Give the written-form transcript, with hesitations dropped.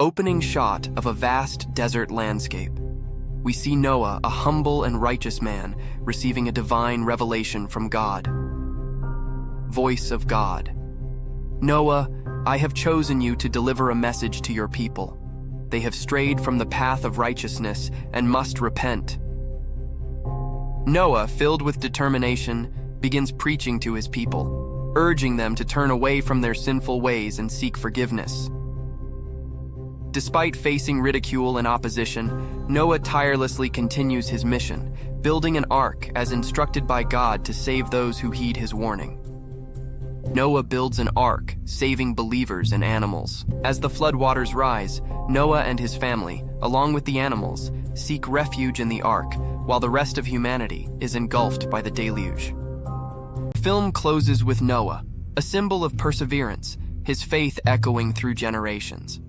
Opening shot of a vast desert landscape. We see Noah, a humble and righteous man, receiving a divine revelation from God. Voice of God. Noah, I have chosen you to deliver a message to your people. They have strayed from the path of righteousness and must repent. Noah, filled with determination, begins preaching to his people, urging them to turn away from their sinful ways and seek forgiveness. Despite facing ridicule and opposition, Noah tirelessly continues his mission, building an ark as instructed by God to save those who heed his warning. Noah builds an ark, saving believers and animals. As the floodwaters rise, Noah and his family, along with the animals, seek refuge in the ark, while the rest of humanity is engulfed by the deluge. The film closes with Noah, a symbol of perseverance, his faith echoing through generations.